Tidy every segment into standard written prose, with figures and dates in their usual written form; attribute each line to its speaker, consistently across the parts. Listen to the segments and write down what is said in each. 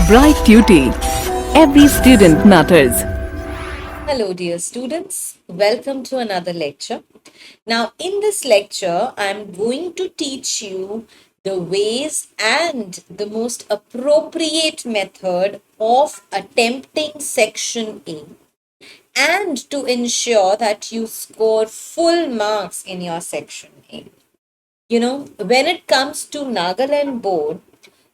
Speaker 1: Bright Tuty. Every student matters.
Speaker 2: Hello, dear students. Welcome to another lecture. Now, in this lecture, I'm going to teach you the ways and the most appropriate method of attempting Section A and to ensure that you score full marks in your Section A. When it comes to Nagaland board,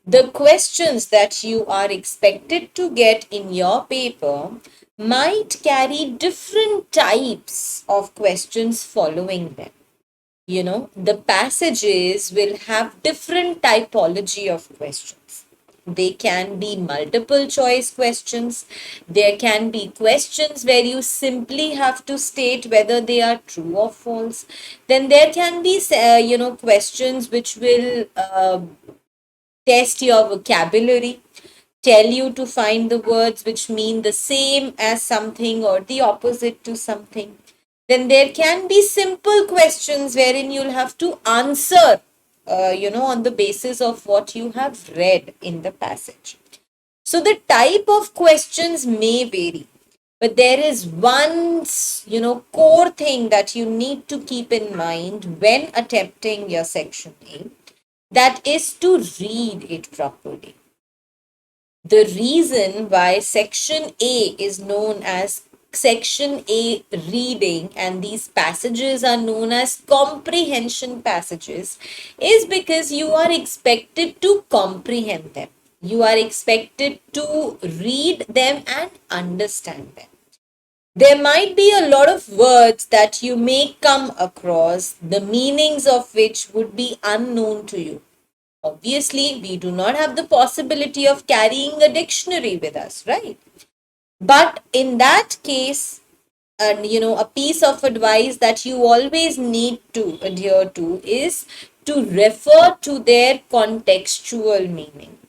Speaker 2: the questions that you are expected to get in your paper might carry different types of questions following them. The passages will have different typology of questions. They can be multiple choice questions. There can be questions where you simply have to state whether they are true or false. Then there can be, questions which will test your vocabulary, tell you to find the words which mean the same as something or the opposite to something. Then there can be simple questions wherein you'll have to answer, on the basis of what you have read in the passage. So the type of questions may vary, but there is one, core thing that you need to keep in mind when attempting your section A, that is to read it properly. The reason why section A is known as section A reading and these passages are known as comprehension passages is because you are expected to comprehend them. You are expected to read them and understand them. There might be a lot of words that you may come across, the meanings of which would be unknown to you. Obviously, we do not have the possibility of carrying a dictionary with us, right? But in that case, and a piece of advice that you always need to adhere to is to refer to their contextual meaning.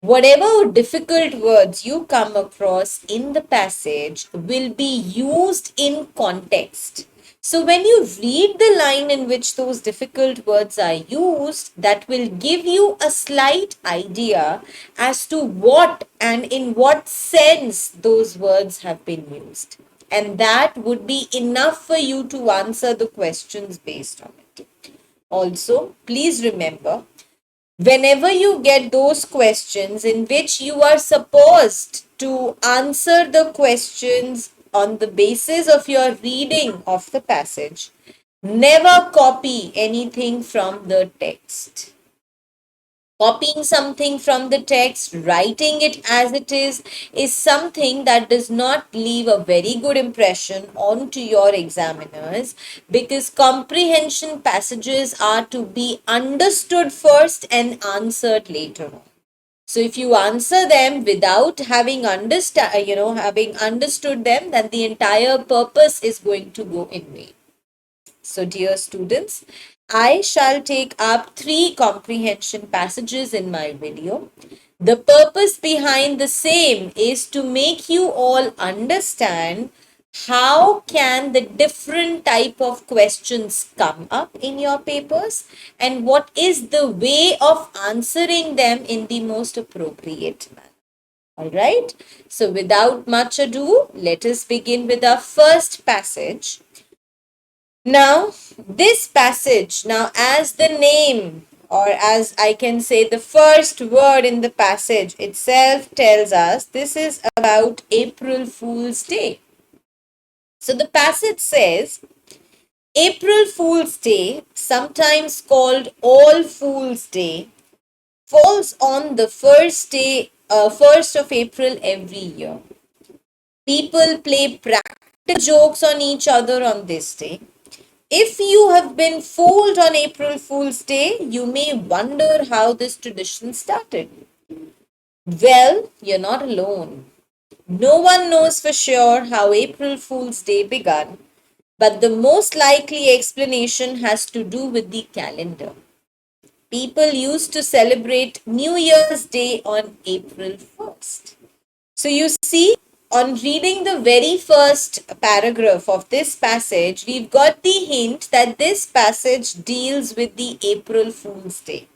Speaker 2: Whatever difficult words you come across in the passage will be used in context. So, when you read the line in which those difficult words are used, that will give you a slight idea as to what and in what sense those words have been used. And that would be enough for you to answer the questions based on it. Also, please remember, whenever you get those questions in which you are supposed to answer the questions on the basis of your reading of the passage, never copy anything from the text. Copying something from the text, writing it as it is something that does not leave a very good impression onto your examiners, because comprehension passages are to be understood first and answered later on. So if you answer them without having understood them, then the entire purpose is going to go in vain. So, dear students, I shall take up 3 comprehension passages in my video. The purpose behind the same is to make you all understand how can the different type of questions come up in your papers and what is the way of answering them in the most appropriate manner. All right. So, without much ado, let us begin with our first passage. Now, this passage, now as the name, or as I can say the first word in the passage itself tells us, this is about April Fool's Day. So the passage says, April Fool's Day, sometimes called All Fool's Day, falls on the first of April every year. People play practical jokes on each other on this day. If you have been fooled on April Fool's Day, you may wonder how this tradition started. Well, you're not alone. No one knows for sure how April Fool's Day began, but the most likely explanation has to do with the calendar. People used to celebrate New Year's Day on April 1st. So you see, on reading the very first paragraph of this passage, we've got the hint that this passage deals with the April Fool's Day.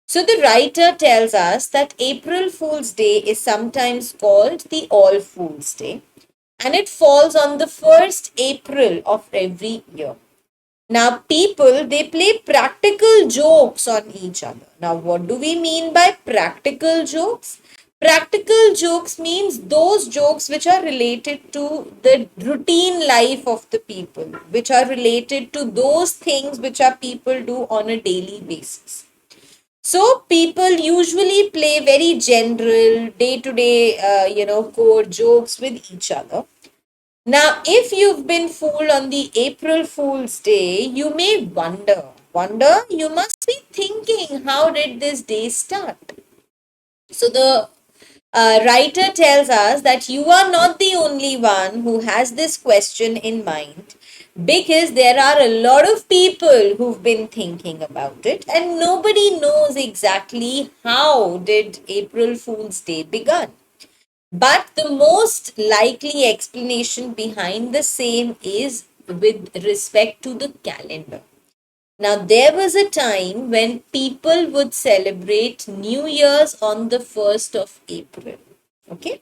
Speaker 2: So the writer tells us that April Fool's Day is sometimes called the All Fool's Day, and it falls on the first April of every year. Now, people they play practical jokes on each other. Now, what do we mean by practical jokes? Practical jokes means those jokes which are related to the routine life of the people, which are related to those things which our people do on a daily basis. So people usually play very general day-to-day, core jokes with each other. Now, if you've been fooled on the April Fool's Day, you may wonder, you must be thinking, how did this day start? So the writer tells us that you are not the only one who has this question in mind, because there are a lot of people who've been thinking about it and nobody knows exactly how did April Fool's Day begun. But the most likely explanation behind the same is with respect to the calendar. Now, there was a time when people would celebrate New Year's on the 1st of April. Okay.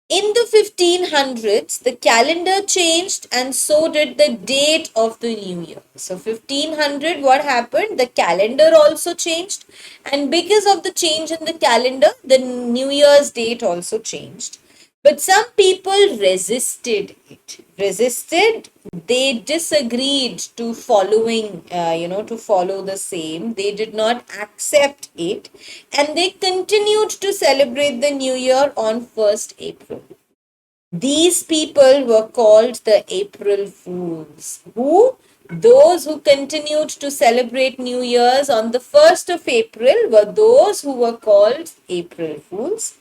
Speaker 2: In the 1500s, the calendar changed and so did the date of the new year. So 1500, what happened? The calendar also changed, and because of the change in the calendar, the New Year's date also changed. But some people resisted it. They disagreed to to follow the same. They did not accept it, and they continued to celebrate the New Year on 1st April. These people were called the April Fools. Who? Those who continued to celebrate New Year's on the 1st of April were those who were called April Fools.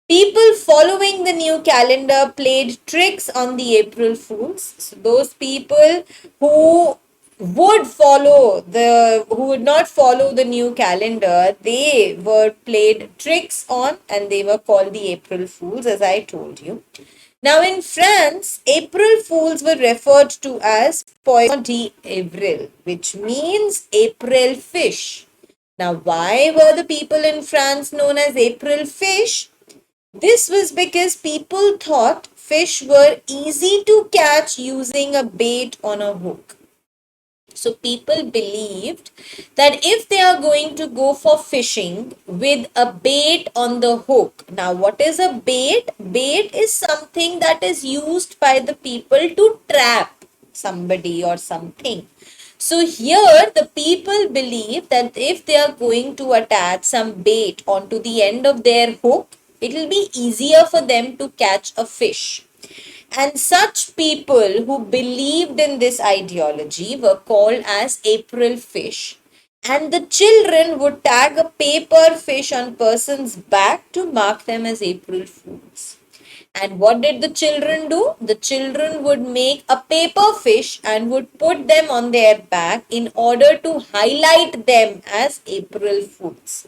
Speaker 2: People following the new calendar played tricks on the April Fools. So those people who who would not follow the new calendar, they were played tricks on and they were called the April Fools, as I told you. Now in France, April Fools were referred to as Poisson d'Avril, which means April fish. Now, why were the people in France known as April fish? This was because people thought fish were easy to catch using a bait on a hook. So people believed that if they are going to go for fishing with a bait on the hook. Now, what is a bait? Bait is something that is used by the people to trap somebody or something. So here the people believe that if they are going to attach some bait onto the end of their hook, it will be easier for them to catch a fish. And such people who believed in this ideology were called as April fish. And the children would tag a paper fish on person's back to mark them as April Fools. And what did the children do? The children would make a paper fish and would put them on their back in order to highlight them as April Fools.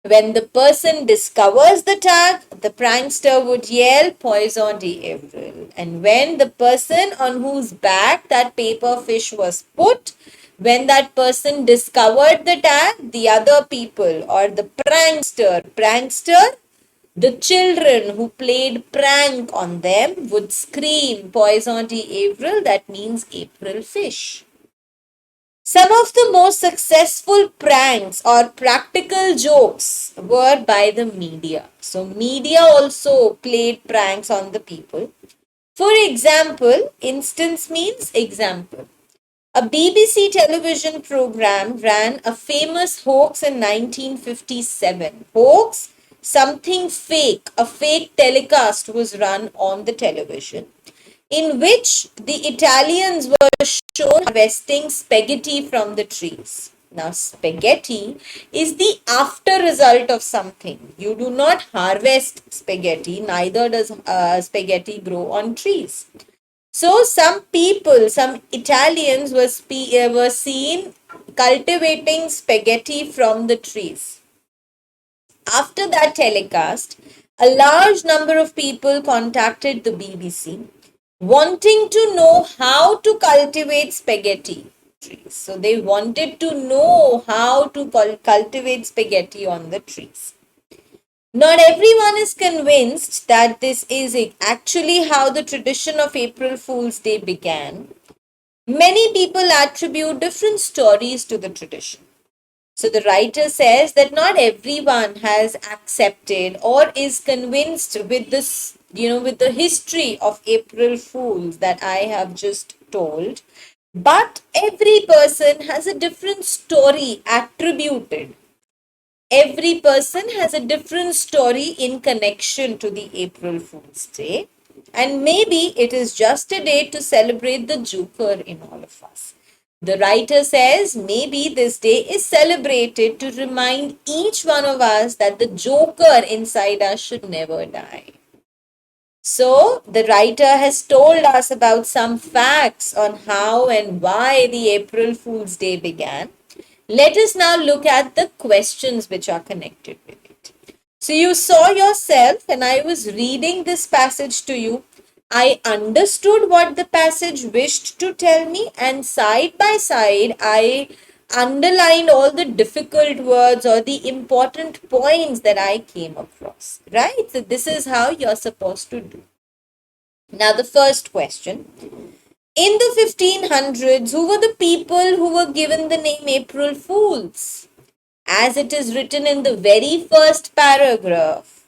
Speaker 2: When the person discovers the tag, the prankster would yell Poisson d'Avril. And when the person on whose back that paper fish was put, when that person discovered the tag, the other people or the prankster, the children who played prank on them would scream Poisson d'Avril, that means April fish. Some of the most successful pranks or practical jokes were by the media. So, media also played pranks on the people. For example, instance means example. A BBC television program ran a famous hoax in 1957. Hoax, something fake, a fake telecast was run on the television, in which the Italians were shown harvesting spaghetti from the trees. Now, spaghetti is the after result of something. You do not harvest spaghetti, neither does spaghetti grow on trees. So, some people, some Italians were seen cultivating spaghetti from the trees. After that telecast, a large number of people contacted the BBC wanting to know how to cultivate spaghetti. trees. So they wanted to know how to cultivate spaghetti on the trees. Not everyone is convinced that this is actually how the tradition of April Fool's Day began. Many people attribute different stories to the tradition. So the writer says that not everyone has accepted or is convinced with this, with the history of April Fools that I have just told. But every person has a different story attributed. Every person has a different story in connection to the April Fool's Day. And maybe it is just a day to celebrate the Joker in all of us. The writer says maybe this day is celebrated to remind each one of us that the Joker inside us should never die. So, the writer has told us about some facts on how and why the April Fool's Day began. Let us now look at the questions which are connected with it. So, you saw yourself, and I was reading this passage to you. I understood what the passage wished to tell me, and side by side, I underlined all the difficult words or the important points that I came across. Right? So, this is how you're supposed to do. Now, the first question. In the 1500s, who were the people who were given the name April Fools? As it is written in the very first paragraph.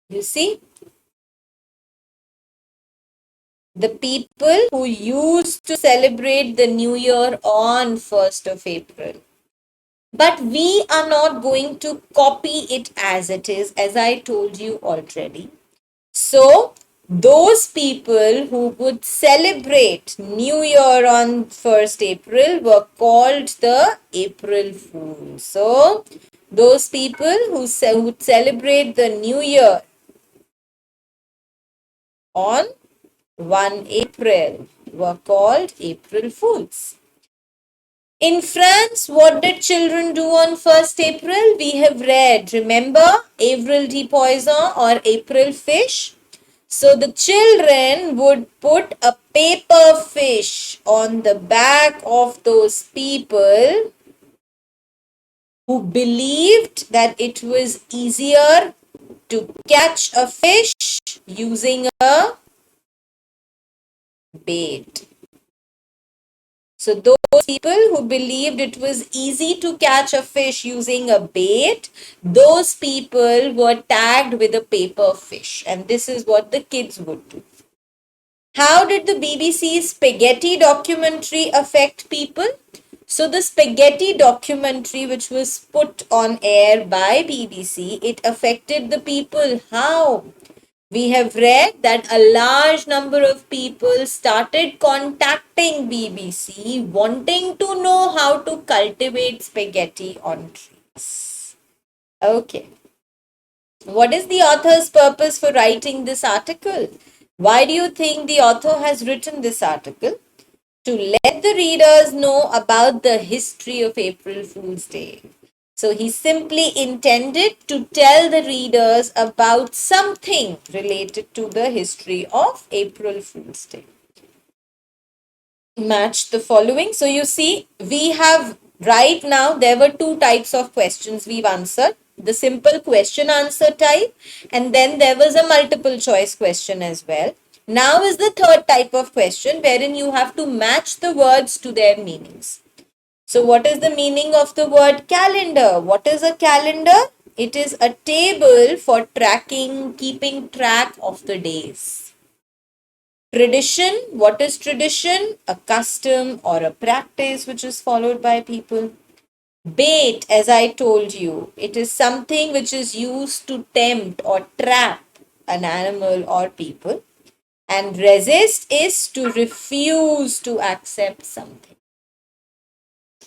Speaker 2: You see? The people who used to celebrate the new year on 1st of April. But we are not going to copy it as it is, as I told you already. So, those people who would celebrate New Year on 1st April were called the April Fools. So, those people who would celebrate the New Year on 1 April were called April Fools. In France, what did children do on 1st April? We have read, remember, Avril de Poisson or April Fish? So the children would put a paper fish on the back of those people who believed that it was easier to catch a fish using a bait. So those people who believed it was easy to catch a fish using a bait, those people were tagged with a paper fish. And this is what the kids would do. How did the BBC's spaghetti documentary affect people? So the spaghetti documentary, which was put on air by BBC, it affected the people. How? We have read that a large number of people started contacting BBC wanting to know how to cultivate spaghetti on trees. Okay. What is the author's purpose for writing this article? Why do you think the author has written this article? To let the readers know about the history of April Fool's Day. So he simply intended to tell the readers about something related to the history of April Fool's Day. Match the following. So you see, we have right now, there were two types of questions we've answered. The simple question answer type, and then there was a multiple choice question as well. Now is the third type of question wherein you have to match the words to their meanings. So what is the meaning of the word calendar? What is a calendar? It is a table for tracking, keeping track of the days. Tradition, what is tradition? A custom or a practice which is followed by people. Bait, as I told you, it is something which is used to tempt or trap an animal or people. And resist is to refuse to accept something.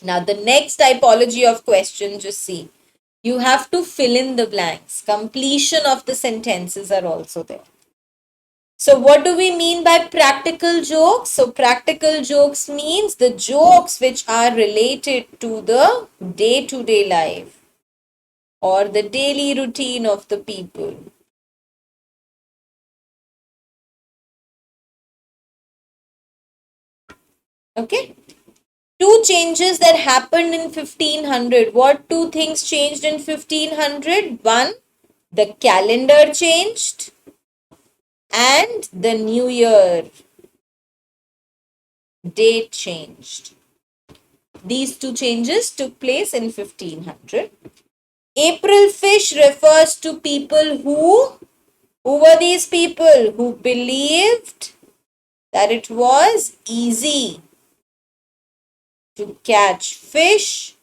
Speaker 2: Now, the next typology of question, just see. You have to fill in the blanks. Completion of the sentences are also there. So, what do we mean by practical jokes? So, practical jokes means the jokes which are related to the day-to-day life or the daily routine of the people. Okay. Two changes that happened in 1500. What two things changed in 1500? One, the calendar changed, and the new year date changed. These two changes took place in 1500. April fish refers to people who were these people? Who believed that it was easy to catch fish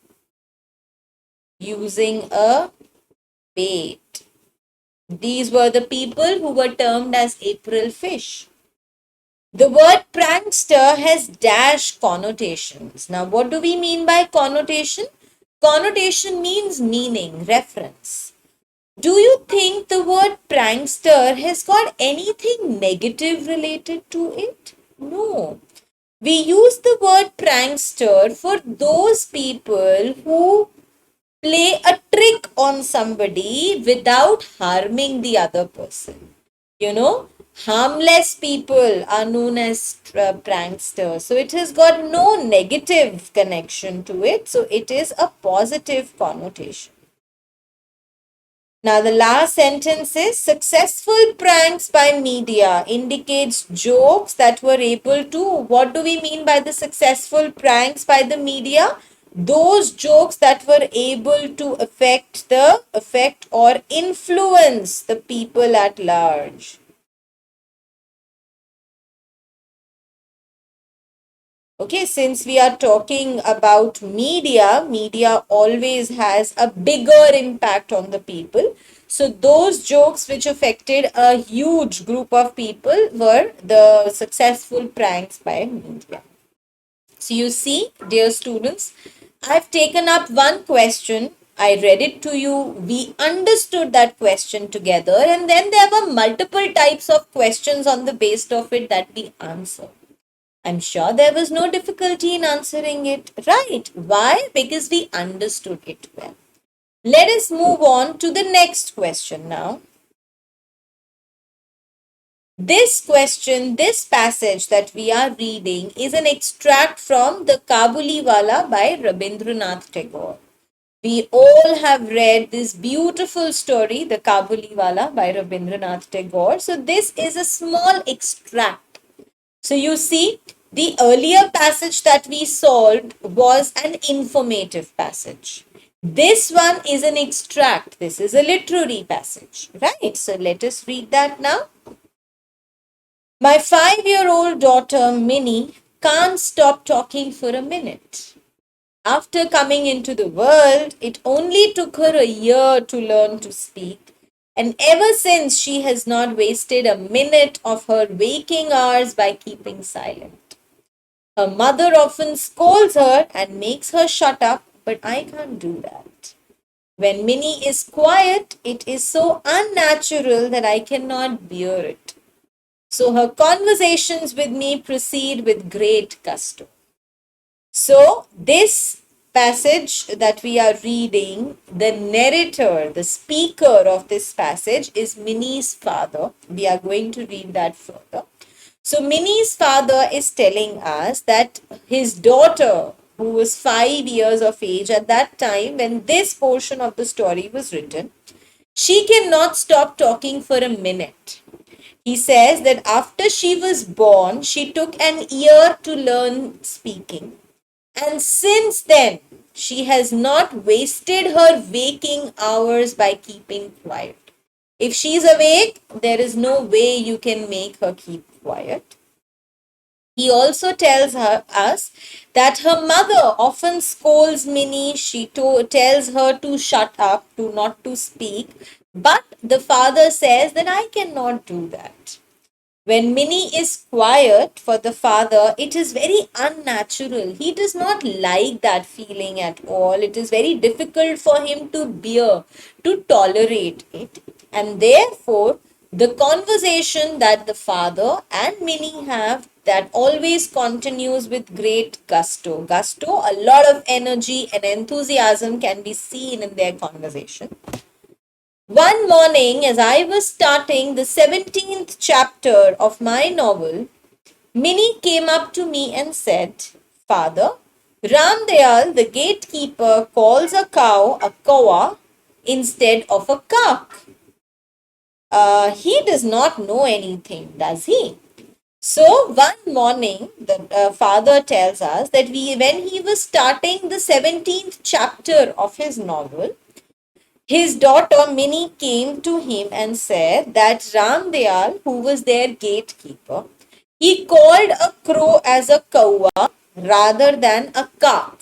Speaker 2: using a bait. These were the people who were termed as April fish. The word prankster has dash connotations. Now, what do we mean by connotation? Connotation means meaning, reference. Do you think the word prankster has got anything negative related to it? No. We use the word prankster for those people who play a trick on somebody without harming the other person. You know, harmless people are known as pranksters. So it has got no negative connection to it. So it is a positive connotation. Now, the last sentence is successful pranks by media indicates jokes that were able to. What do we mean by the successful pranks by the media? Those jokes that were able to affect or influence the people at large. Okay, since we are talking about media, media always has a bigger impact on the people. So those jokes which affected a huge group of people were the successful pranks by media. So you see, dear students, I've taken up one question. I read it to you. We understood that question together, and then there were multiple types of questions on the basis of it that we answered. I'm sure there was no difficulty in answering it. Right. Why? Because we understood it well. Let us move on to the next question now. This question, this passage that we are reading is an extract from the Kabuliwala by Rabindranath Tagore. We all have read this beautiful story, the Kabuliwala by Rabindranath Tagore. So this is a small extract. So you see, the earlier passage that we solved was an informative passage. This one is an extract. This is a literary passage, right? So let us read that now. My 5-year-old daughter, Minnie, can't stop talking for a minute. After coming into the world, it only took her a year to learn to speak. And ever since, she has not wasted a minute of her waking hours by keeping silent. Her mother often scolds her and makes her shut up, but I can't do that. When Minnie is quiet, it is so unnatural that I cannot bear it. So her conversations with me proceed with great gusto. So this passage that we are reading, the narrator, the speaker of this passage is Minnie's father. We are going to read that further. So Minnie's father is telling us that his daughter, who was 5 years of age at that time when this portion of the story was written, she cannot stop talking for a minute. He says that after she was born, she took an year to learn speaking. And since then, she has not wasted her waking hours by keeping quiet. If she's awake, there is no way you can make her keep quiet. He also tells us that her mother often scolds Minnie. She tells her to shut up, to not to speak. But the father says that I cannot do that. When Minnie is quiet for the father, it is very unnatural. He does not like that feeling at all. It is very difficult for him to bear, to tolerate it. And therefore, the conversation that the father and Minnie have that always continues with great gusto. Gusto, a lot of energy and enthusiasm can be seen in their conversation. One morning, as I was starting the 17th chapter of my novel, Minnie came up to me and said, Father, Ramdayal, the gatekeeper, calls a cow a kawa instead of a cock. He does not know anything, does he? So one morning, the father tells us that when he was starting the 17th chapter of his novel, his daughter Minnie came to him and said that Ramdayal, who was their gatekeeper, he called a crow as a kawa rather than a cock.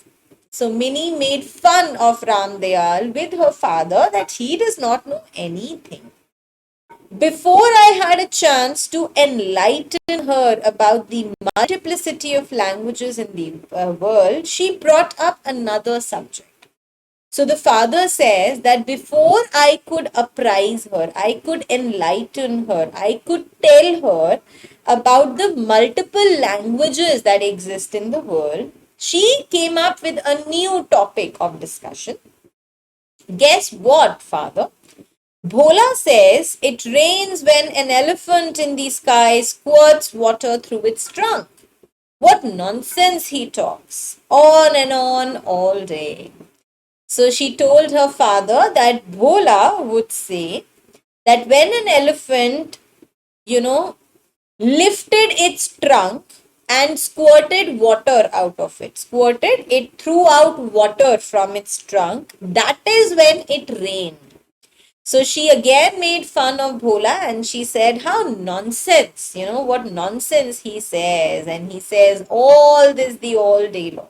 Speaker 2: So Minnie made fun of Ramdayal with her father that he does not know anything. Before I had a chance to enlighten her about the multiplicity of languages in the world, she brought up another subject. So the father says that before I could apprise her, I could enlighten her, I could tell her about the multiple languages that exist in the world, she came up with a new topic of discussion. Guess what, father? Bhola says it rains when an elephant in the sky squirts water through its trunk. What nonsense he talks. On and on all day. So she told her father that Bhola would say that when an elephant, lifted its trunk and squirted water out of it, it threw out water from its trunk, that is when it rained. So she again made fun of Bhola and she said, how nonsense, what nonsense he says. And he says all this the all day long.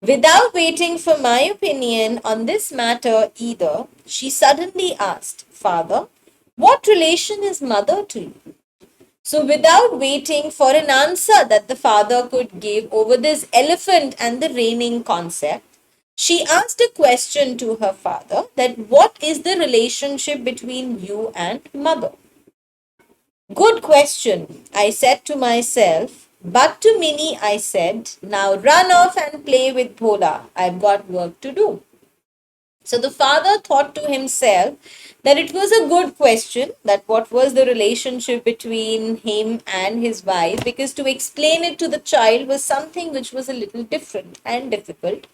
Speaker 2: Without waiting for my opinion on this matter either, she suddenly asked, Father, what relation is mother to you? So without waiting for an answer that the father could give over this elephant and the raining concept, she asked a question to her father that what is the relationship between you and mother? Good question, I said to myself, but to Minnie I said, now run off and play with Bhola, I've got work to do. So the father thought to himself that it was a good question, that what was the relationship between him and his wife, because to explain it to the child was something which was a little different and difficult.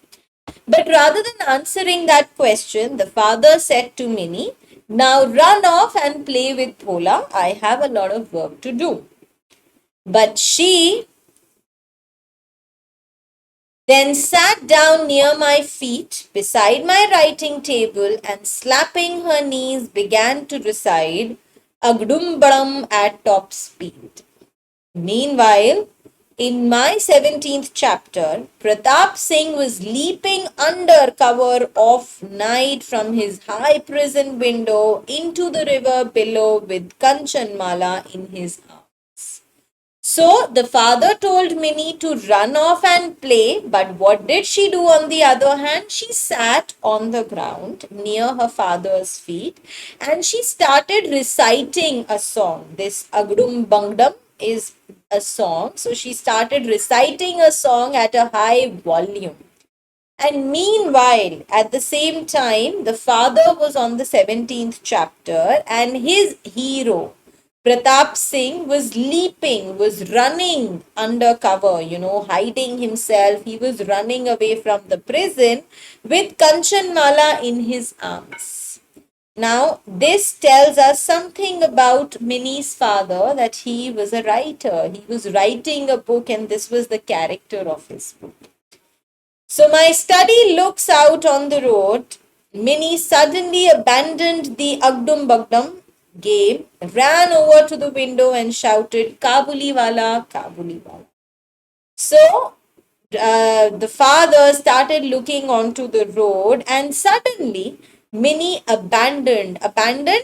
Speaker 2: But rather than answering that question, the father said to Minnie, now run off and play with Bhola. I have a lot of work to do. But she then sat down near my feet beside my writing table and slapping her knees began to recite Agdumbaram at top speed. Meanwhile, in my 17th chapter, Pratap Singh was leaping under cover of night from his high prison window into the river below with Kanchanmala in his arms. So the father told Minnie to run off and play, but what did she do on the other hand? She sat on the ground near her father's feet and she started reciting a song. This Agdum Bangdam is a song. So she started reciting a song at a high volume. And meanwhile, at the same time, the father was on the 17th chapter and his hero, Pratap Singh, was leaping, was running under cover, hiding himself. He was running away from the prison with Kanchanmala in his arms. Now, this tells us something about Minnie's father, that he was a writer. He was writing a book and this was the character of his book. So my study looks out on the road. Minnie suddenly abandoned the Agdum Bagdum game, ran over to the window and shouted, Kabuliwala, Kabuliwala. So the father started looking onto the road and suddenly Minnie abandoned.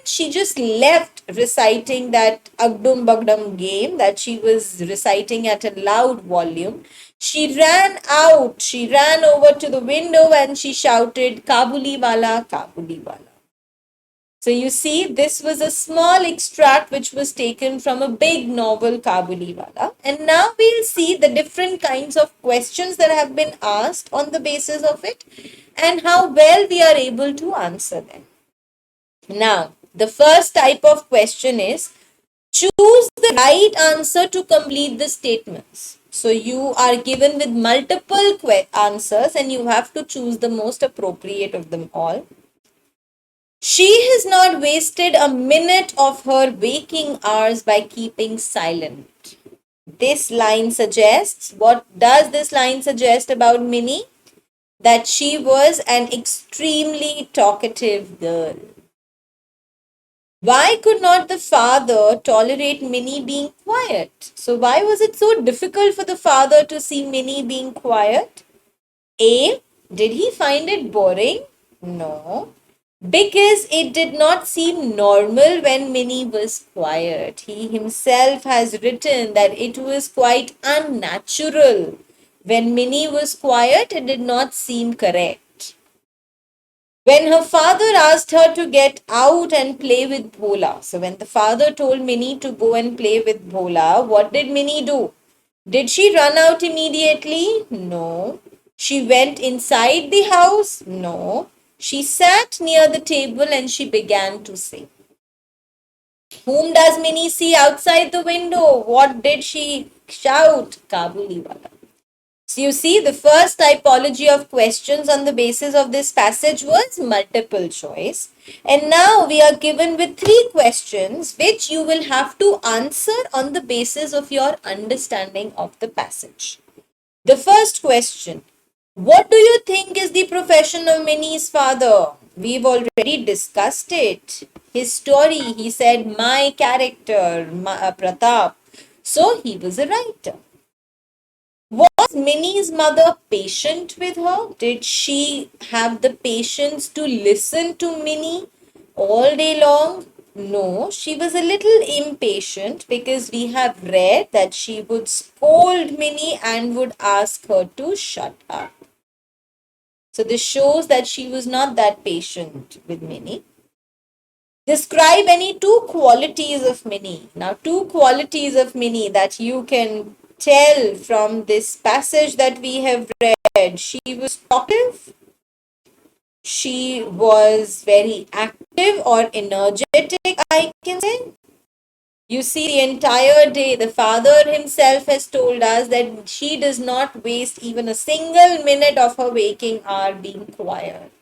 Speaker 2: She just left reciting that Agdum Bagdum game that she was reciting at a loud volume. She ran out, she ran over to the window and she shouted, Kabuliwala, Kabuliwala. So you see, this was a small extract which was taken from a big novel, Kabuliwala. And now we'll see the different kinds of questions that have been asked on the basis of it and how well we are able to answer them. Now, the first type of question is choose the right answer to complete the statements. So you are given with multiple answers and you have to choose the most appropriate of them all. She has not wasted a minute of her waking hours by keeping silent. This line suggests, what does this line suggest about Minnie? That she was an extremely talkative girl. Why could not the father tolerate Minnie being quiet? So, why was it so difficult for the father to see Minnie being quiet? A. Did he find it boring? No. Because it did not seem normal when Minnie was quiet. He himself has written that it was quite unnatural. When Minnie was quiet, it did not seem correct. When her father asked her to get out and play with Bhola, so when the father told Minnie to go and play with Bhola, what did Minnie do? Did she run out immediately? No. She went inside the house? No. She sat near the table and she began to sing. Whom does Minnie see outside the window? What did she shout? Kabuliwala. So you see, the first typology of questions on the basis of this passage was multiple choice. And now we are given with 3 questions which you will have to answer on the basis of your understanding of the passage. The first question, what do you think is the profession of Minnie's father? We've already discussed it. His story, he said, my character, Pratap. So he was a writer. Was Minnie's mother patient with her? Did she have the patience to listen to Minnie all day long? No, she was a little impatient because we have read that she would scold Minnie and would ask her to shut up. So this shows that she was not that patient with Minnie. Describe any 2 qualities of Minnie. Now, 2 qualities of Minnie that you can tell from this passage that we have read. She was talkative. She was very active or energetic, I can say. You see, the entire day, the father himself has told us that she does not waste even a single minute of her waking hour being quiet.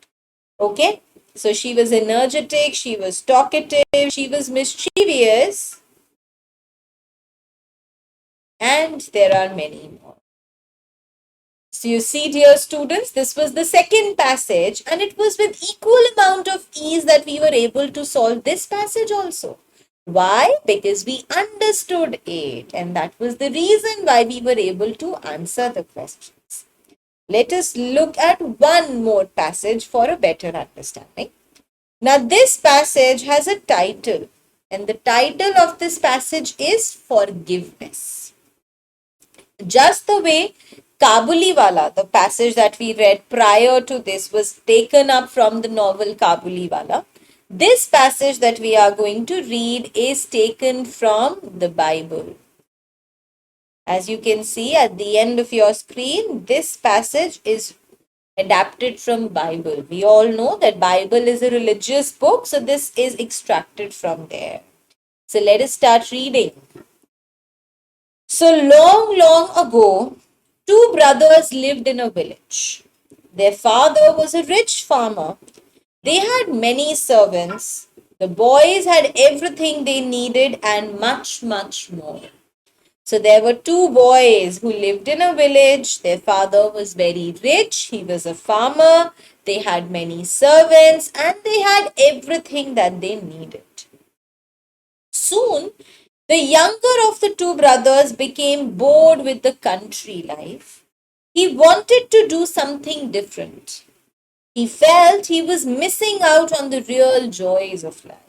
Speaker 2: Okay? So she was energetic, she was talkative, she was mischievous, and there are many more. So you see, dear students, this was the second passage, and it was with equal amount of ease that we were able to solve this passage also. Why? Because we understood it, and that was the reason why we were able to answer the questions. Let us look at one more passage for a better understanding. Now, this passage has a title, and the title of this passage is Forgiveness. Just the way Kabuliwala, the passage that we read prior to this, was taken up from the novel Kabuliwala, this passage that we are going to read is taken from the Bible. As you can see at the end of your screen, this passage is adapted from Bible. We all know that Bible is a religious book, so this is extracted from there. So let us start reading. So long ago, 2 brothers lived in a village. Their father was a rich farmer. They had many servants. The boys had everything they needed and much more. So there were 2 boys who lived in a village. Their father was very rich. He was a farmer. They had many servants and they had everything that they needed. Soon, the younger of the 2 brothers became bored with the country life. He wanted to do something different. He felt he was missing out on the real joys of life.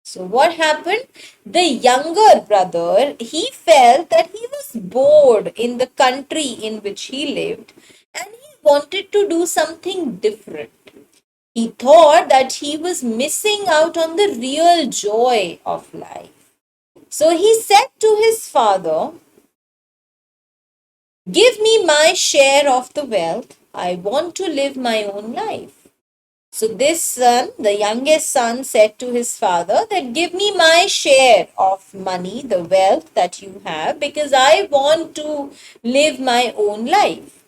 Speaker 2: So what happened? The younger brother, he felt that he was bored in the country in which he lived and he wanted to do something different. He thought that he was missing out on the real joy of life. So he said to his father, "Give me my share of the wealth. I want to live my own life." So this son, the youngest son, said to his father that give me my share of money, the wealth that you have, because I want to live my own life.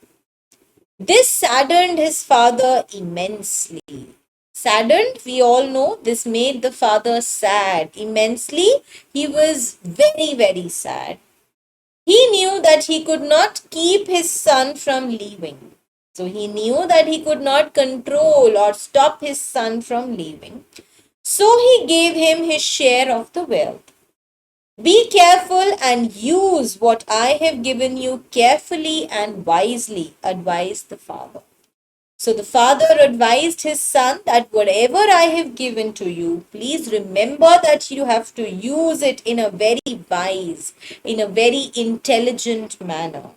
Speaker 2: This saddened his father immensely. Saddened, we all know this made the father sad immensely. He was very, very sad. He knew that he could not keep his son from leaving. So he knew that he could not control or stop his son from leaving. So he gave him his share of the wealth. Be careful and use what I have given you carefully and wisely, advised the father. So the father advised his son that whatever I have given to you, please remember that you have to use it in a very wise, in a very intelligent manner.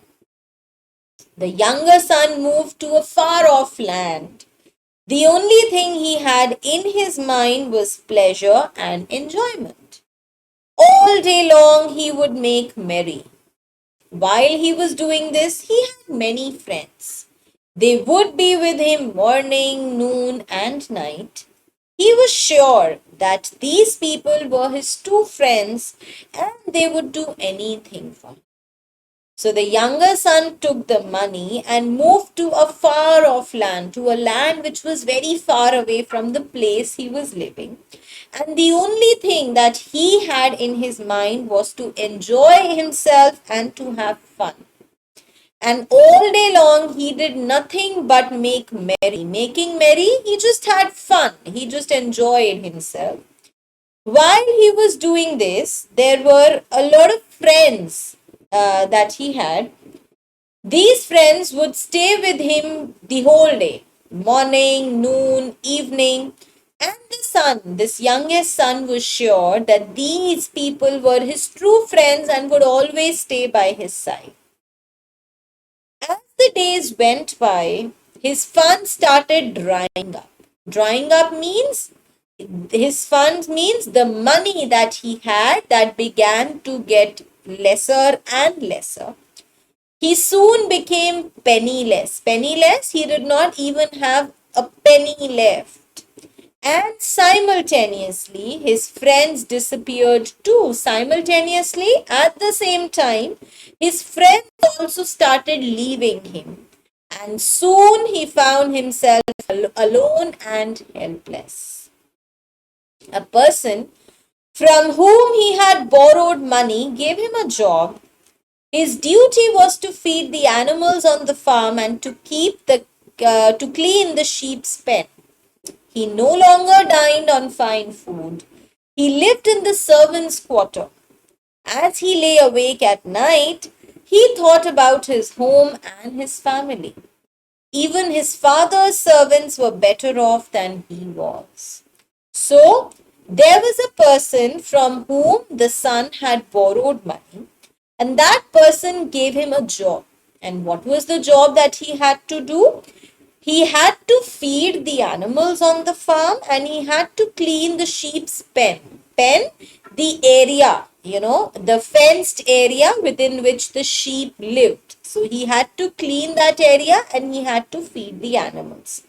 Speaker 2: The younger son moved to a far off land. The only thing he had in his mind was pleasure and enjoyment. All day long he would make merry. While he was doing this, he had many friends. They would be with him morning, noon, and night. He was sure that these people were his true friends and they would do anything for him. So the younger son took the money and moved to a far off land, to a land which was very far away from the place he was living. And the only thing that he had in his mind was to enjoy himself and to have fun. And all day long he did nothing but make merry. Making merry, he just had fun. He just enjoyed himself. While he was doing this, there were a lot of friends that he had. These friends would stay with him the whole day, morning, noon, evening. And the son, this youngest son, was sure that these people were his true friends and would always stay by his side. As the days went by, his funds started drying up. Drying up means his funds means the money that he had that began to get lesser and lesser. He soon became penniless. Penniless, he did not even have a penny left. And simultaneously, his friends disappeared too. Simultaneously, at the same time, his friends also started leaving him. And soon he found himself alone and helpless. A person from whom he had borrowed money gave him a job. His duty was to feed the animals on the farm and to clean the sheep's pen. He no longer dined on fine food. He lived in the servants' quarter. As he lay awake at night, he thought about his home and his family. Even his father's servants were better off than he was. So, there was a person from whom the son had borrowed money, and that person gave him a job. And what was the job that he had to do? He had to feed the animals on the farm and he had to clean the sheep's pen. Pen, the area, the fenced area within which the sheep lived. So he had to clean that area and he had to feed the animals.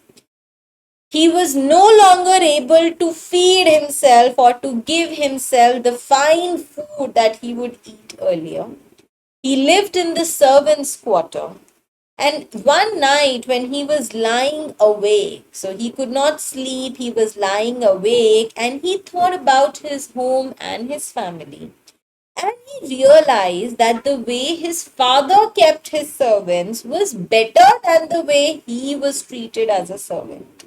Speaker 2: He was no longer able to feed himself or to give himself the fine food that he would eat earlier. He lived in the servants' quarter. And one night when he was lying awake, so he could not sleep, he was lying awake and he thought about his home and his family. And he realized that the way his father kept his servants was better than the way he was treated as a servant.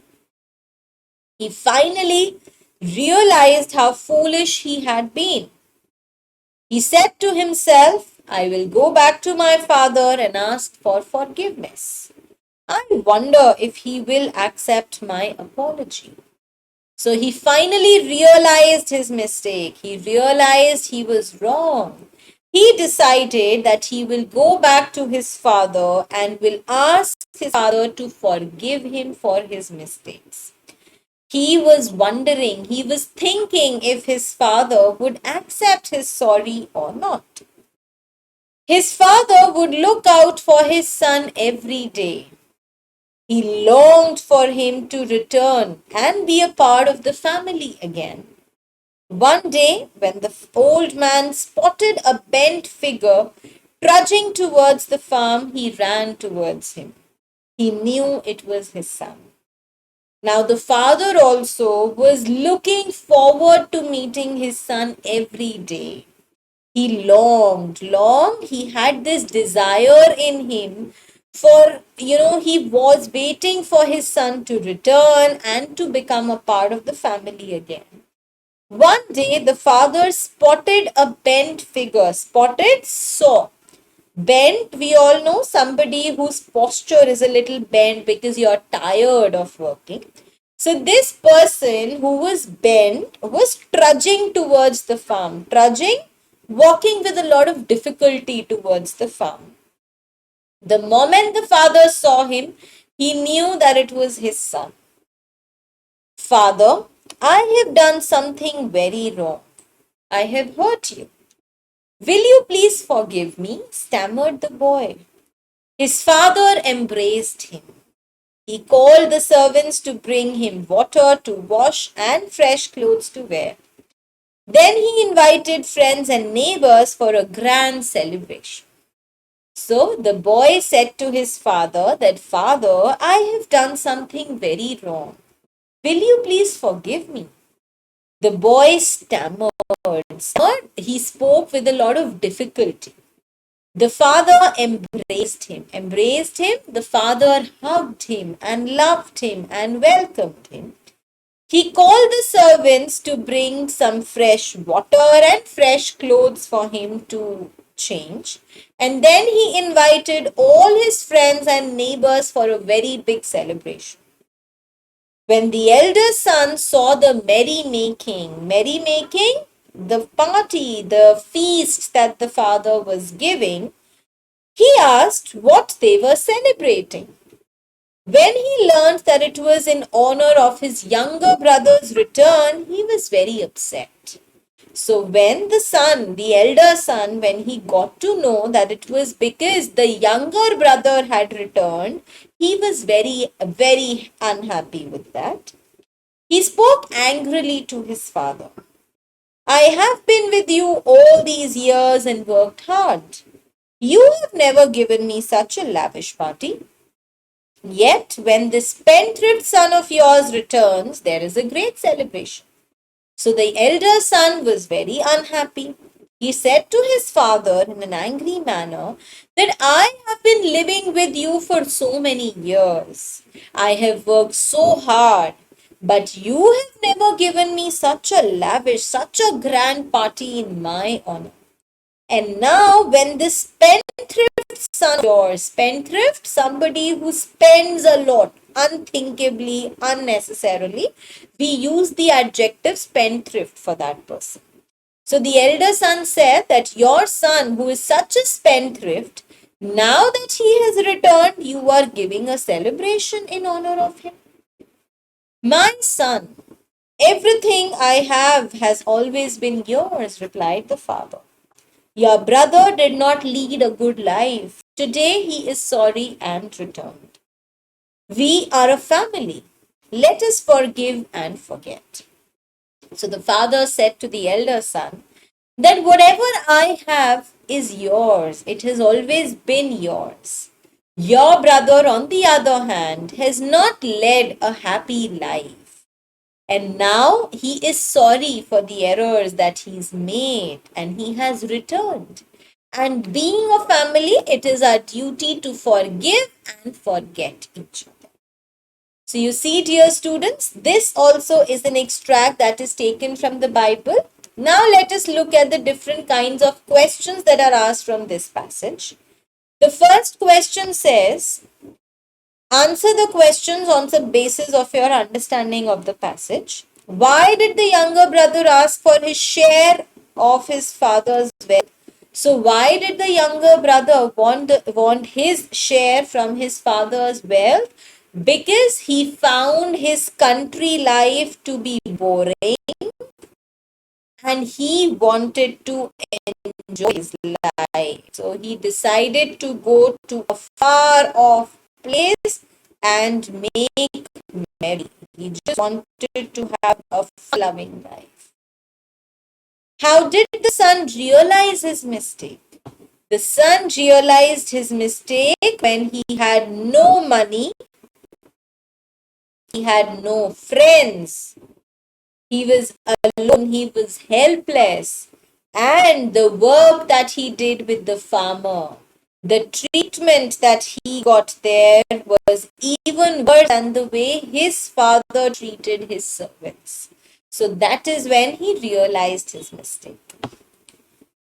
Speaker 2: He finally realized how foolish he had been. He said to himself, I will go back to my father and ask for forgiveness. I wonder if he will accept my apology. So he finally realized his mistake. He realized he was wrong. He decided that he will go back to his father and will ask his father to forgive him for his mistakes. He was wondering, he was thinking if his father would accept his sorry or not. His father would look out for his son every day. He longed for him to return and be a part of the family again. One day, when the old man spotted a bent figure trudging towards the farm, he ran towards him. He knew it was his son. Now, the father also was looking forward to meeting his son every day. He longed, he had this desire in him for, he was waiting for his son to return and to become a part of the family again. One day, the father spotted a bent figure. Spotted, saw. Bent, we all know somebody whose posture is a little bent because you're tired of working. So, this person who was bent was trudging towards the farm. Trudging, walking with a lot of difficulty towards the farm. The moment the father saw him, he knew that it was his son. Father, I have done something very wrong. I have hurt you. Will you please forgive me? Stammered the boy. His father embraced him. He called the servants to bring him water to wash and fresh clothes to wear. Then he invited friends and neighbors for a grand celebration. So the boy said to his father that, Father, I have done something very wrong. Will you please forgive me? The boy stammered. He spoke with a lot of difficulty. The father embraced him. The father hugged him and loved him and welcomed him. He called the servants to bring some fresh water and fresh clothes for him to change. And then he invited all his friends and neighbors for a very big celebration. When the elder son saw the merrymaking, the party, the feast that the father was giving, he asked what they were celebrating. When he learned that it was in honor of his younger brother's return, he was very upset. So when the elder son, when he got to know that it was because the younger brother had returned, he was very, very unhappy with that. He spoke angrily to his father. I have been with you all these years and worked hard. You have never given me such a lavish party. Yet, when this spendthrift son of yours returns, there is a great celebration. So the elder son was very unhappy. He said to his father in an angry manner that I have been living with you for so many years. I have worked so hard, but you have never given me such a lavish, such a grand party in my honor. And now, when this spendthrift son of yours, spendthrift, somebody who spends a lot, unthinkably, unnecessarily, we use the adjective spendthrift for that person. So the elder son said that your son, who is such a spendthrift, now that he has returned, you are giving a celebration in honor of him. My son, everything I have has always been yours, replied the father. Your brother did not lead a good life. Today he is sorry and returned. We are a family. Let us forgive and forget. So the father said to the elder son that whatever I have is yours. It has always been yours. Your brother, on the other hand, has not led a happy life. And now he is sorry for the errors that he's made and he has returned. And being a family, it is our duty to forgive and forget each other. So you see, dear students, this also is an extract that is taken from the Bible. Now let us look at the different kinds of questions that are asked from this passage. The first question says, answer the questions on the basis of your understanding of the passage. Why did the younger brother ask for his share of his father's wealth? So why did the younger brother want his share from his father's wealth? Because he found his country life to be boring and he wanted to enjoy his life. So he decided to go to a far off place and make merry. He just wanted to have a loving life. How did the son realize his mistake? The son realized his mistake when he had no money, he had no friends, he was alone, he was helpless, and the work that he did with the farmer, the treatment that he got there was even worse than the way his father treated his servants. So that is when he realized his mistake.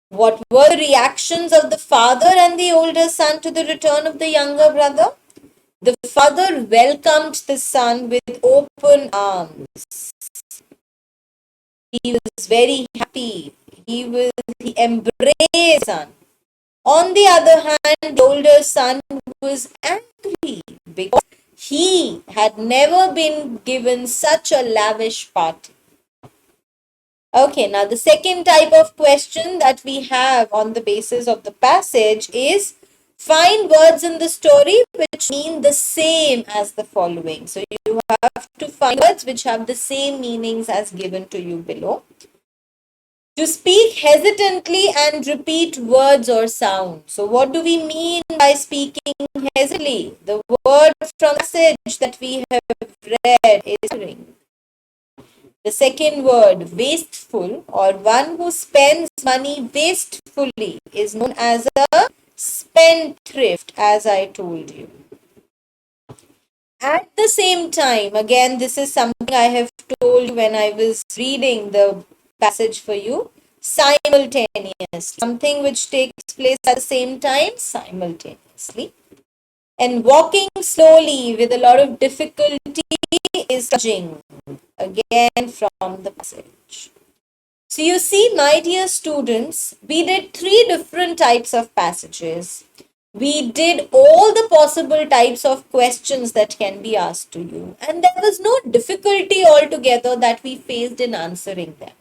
Speaker 2: What were the reactions of the father and the older son to the return of the younger brother? The father welcomed the son with open arms. He was very happy. He embraced his son. On the other hand, the older son was angry because he had never been given such a lavish party. Okay, now the second type of question that we have on the basis of the passage is find words in the story which mean the same as the following. So you have to find words which have the same meanings as given to you below. To speak hesitantly and repeat words or sounds. So what do we mean by speaking hesitantly? The word from the passage that we have read is ring. The second word, wasteful, or one who spends money wastefully, is known as a spendthrift, as I told you. At the same time, again, this is something I have told when I was reading the passage for you, simultaneous, something which takes place at the same time simultaneously. And walking slowly with a lot of difficulty is judging, again from the passage. So you see, my dear students, we did 3 different types of passages. We did all the possible types of questions that can be asked to you, and there was no difficulty altogether that we faced in answering them.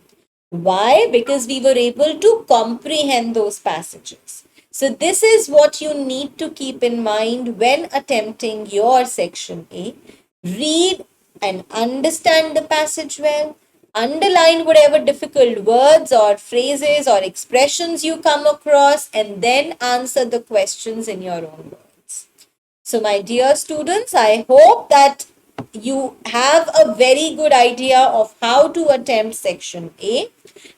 Speaker 2: Why? Because we were able to comprehend those passages. So this is what you need to keep in mind when attempting your section A. Read and understand the passage well. Underline whatever difficult words or phrases or expressions you come across, and then answer the questions in your own words. So my dear students, I hope that you have a very good idea of how to attempt section A,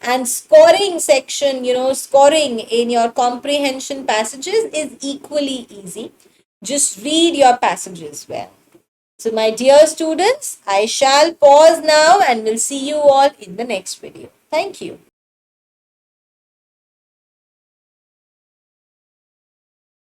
Speaker 2: and scoring section, scoring in your comprehension passages is equally easy. Just read your passages well. So my dear students, I shall pause now and will see you all in the next video. Thank you.